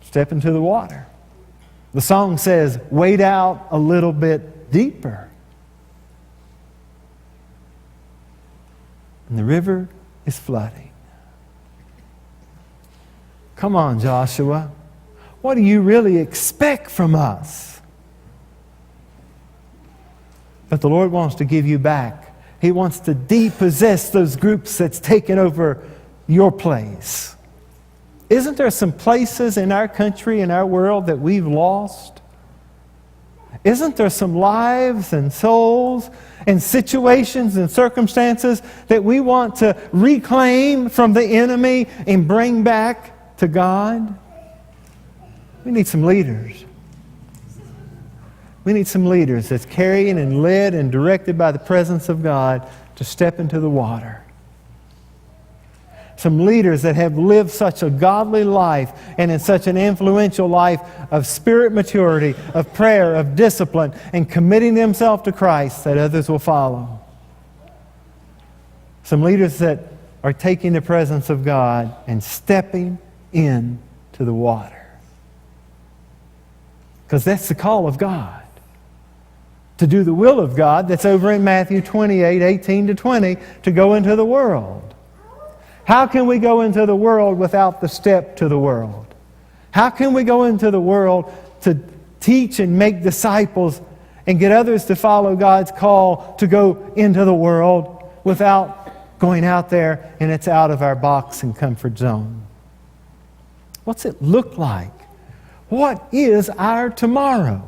Step into the water. The song says, wade out a little bit deeper. And the river is flooding. Come on, Joshua. What do you really expect from us? But the Lord wants to give you back. He wants to depossess those groups that's taken over your place. Isn't there some places in our country, in our world, that we've lost? Isn't there some lives and souls and situations and circumstances that we want to reclaim from the enemy and bring back to God? We need some leaders. We need some leaders that's carried and led and directed by the presence of God to step into the water. Some leaders that have lived such a godly life and in such an influential life of spirit maturity, of prayer, of discipline, and committing themselves to Christ that others will follow. Some leaders that are taking the presence of God and stepping into the water. Because that's the call of God. To do the will of God that's over in Matthew 28:18-20, to go into the world. How can we go into the world without the step to the world? How can we go into the world to teach and make disciples and get others to follow God's call to go into the world without going out there and it's out of our box and comfort zone? What's it look like? What is our tomorrow?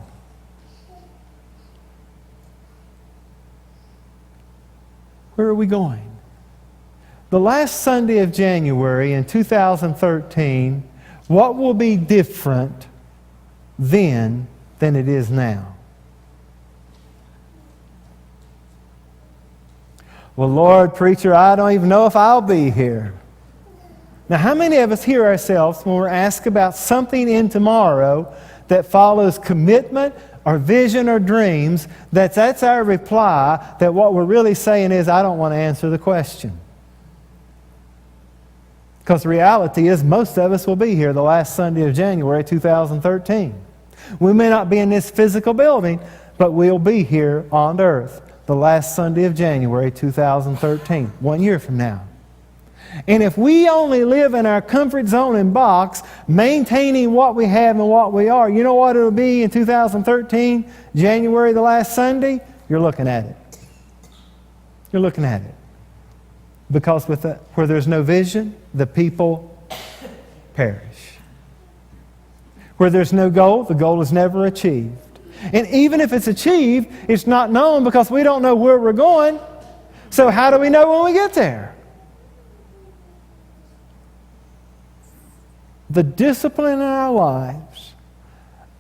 Where are we going? The last Sunday of January in 2013, what will be different then than it is now? Well, Lord, preacher, I don't even know if I'll be here. Now, how many of us hear ourselves when we're asked about something in tomorrow that follows commitment or vision or dreams, that's our reply, that what we're really saying is, I don't want to answer the question. Because the reality is most of us will be here the last Sunday of January 2013. We may not be in this physical building, but we'll be here on earth the last Sunday of January 2013, 1 year from now. And if we only live in our comfort zone and box, maintaining what we have and what we are, you know what it'll be in 2013, January, the last Sunday? You're looking at it. You're looking at it. Because where there's no vision, the people perish. Where there's no goal, the goal is never achieved. And even if it's achieved, it's not known because we don't know where we're going. So how do we know when we get there? The discipline in our lives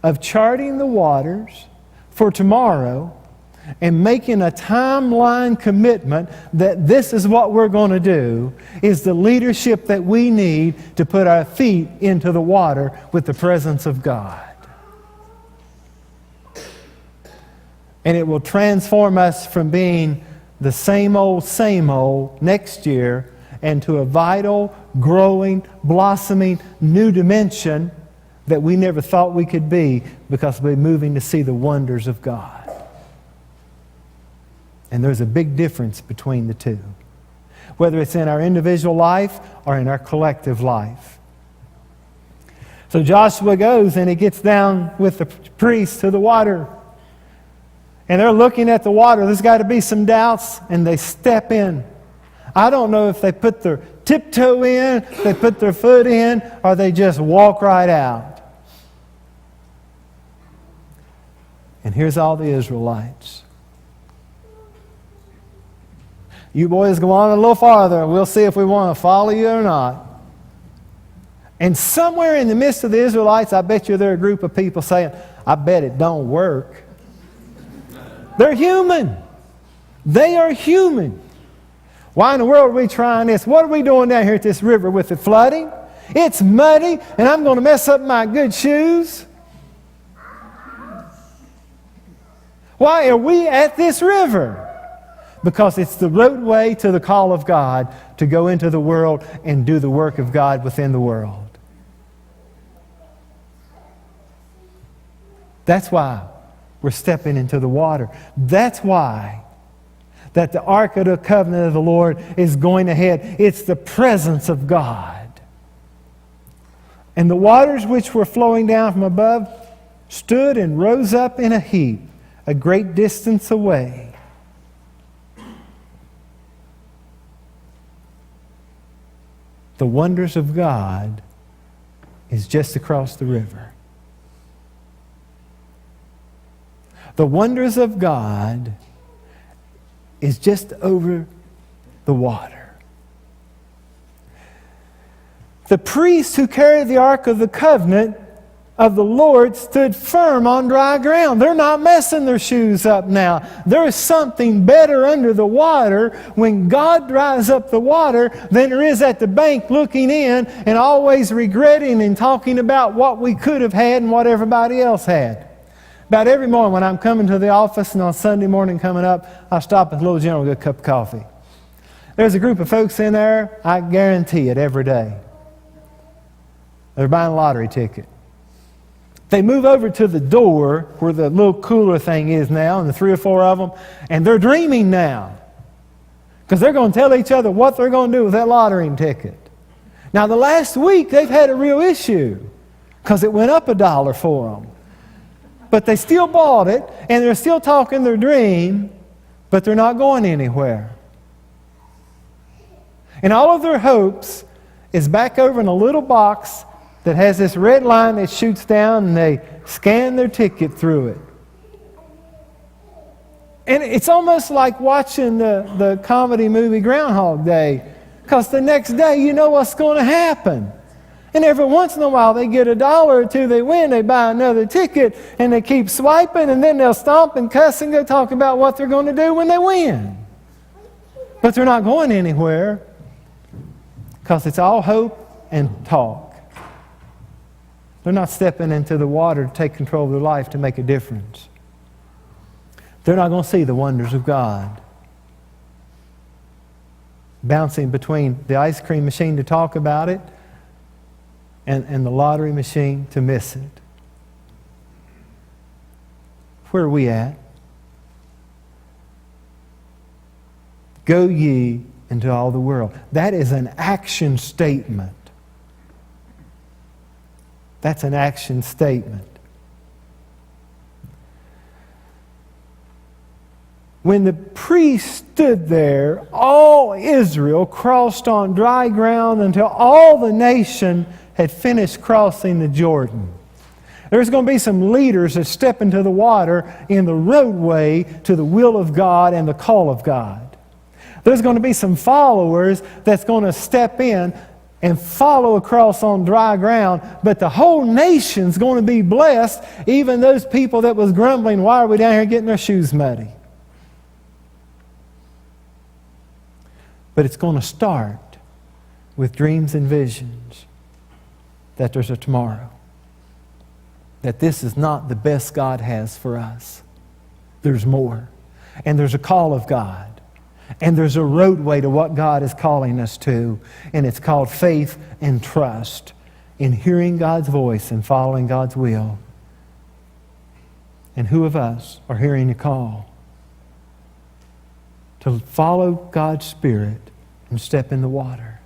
of charting the waters for tomorrow and making a timeline commitment that this is what we're going to do is the leadership that we need to put our feet into the water with the presence of God. And it will transform us from being the same old next year and to a vital, growing, blossoming new dimension that we never thought we could be because we're moving to see the wonders of God. And there's a big difference between the two, whether it's in our individual life or in our collective life. So Joshua goes and he gets down with the priests to the water. And they're looking at the water. There's got to be some doubts, and they step in. I don't know if they put their tiptoe in, they put their foot in, or they just walk right out. And here's all the Israelites. You boys go on a little farther, and we'll see if we want to follow you or not. And somewhere in the midst of the Israelites, I bet you there are a group of people saying, I bet it don't work. They're human. They are human. Why in the world are we trying this? What are we doing down here at this river with the flooding? It's muddy, and I'm going to mess up my good shoes. Why are we at this river? Because it's the roadway to the call of God to go into the world and do the work of God within the world. That's why we're stepping into the water. That's why that the Ark of the Covenant of the Lord is going ahead. It's the presence of God. And the waters which were flowing down from above stood and rose up in a heap, a great distance away. The wonders of God is just across the river. The wonders of God is just over the water. The priests who carried the Ark of the Covenant of the Lord stood firm on dry ground. They're not messing their shoes up now. There is something better under the water when God dries up the water than there is at the bank looking in and always regretting and talking about what we could have had and what everybody else had. About every morning when I'm coming to the office and on Sunday morning coming up, I stop at the Little General to get a cup of coffee. There's a group of folks in there, I guarantee it, every day. They're buying a lottery ticket. They move over to the door where the little cooler thing is now, and the 3 or 4 of them, and they're dreaming now. Because they're going to tell each other what they're going to do with that lottery ticket. Now, the last week, they've had a real issue because it went up $1 for them. But they still bought it, and they're still talking their dream, but they're not going anywhere. And all of their hopes is back over in a little box that has this red line that shoots down, and they scan their ticket through it. And it's almost like watching the comedy movie Groundhog Day, because the next day you know what's going to happen. And every once in a while they get $1 or $2, they win, they buy another ticket, and they keep swiping, and then they'll stomp and cuss and go talk about what they're going to do when they win. But they're not going anywhere because it's all hope and talk. They're not stepping into the water to take control of their life to make a difference. They're not going to see the wonders of God. Bouncing between the ice cream machine to talk about it and the lottery machine to miss it. Where are we at? Go ye into all the world. That is an action statement. That's an action statement. When the priest stood there, all Israel crossed on dry ground until all the nation had finished crossing the Jordan. There's going to be some leaders that step into the water in the roadway to the will of God and the call of God. There's going to be some followers that's going to step in and follow across on dry ground, but the whole nation's going to be blessed, even those people that was grumbling, why are we down here getting our shoes muddy? But it's going to start with dreams and visions that there's a tomorrow. That this is not the best God has for us. There's more. And there's a call of God. And there's a roadway to what God is calling us to. And it's called faith and trust in hearing God's voice and following God's will. And who of us are hearing the call to follow God's Spirit and step in the water?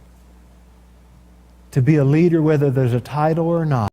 To be a leader, whether there's a title or not.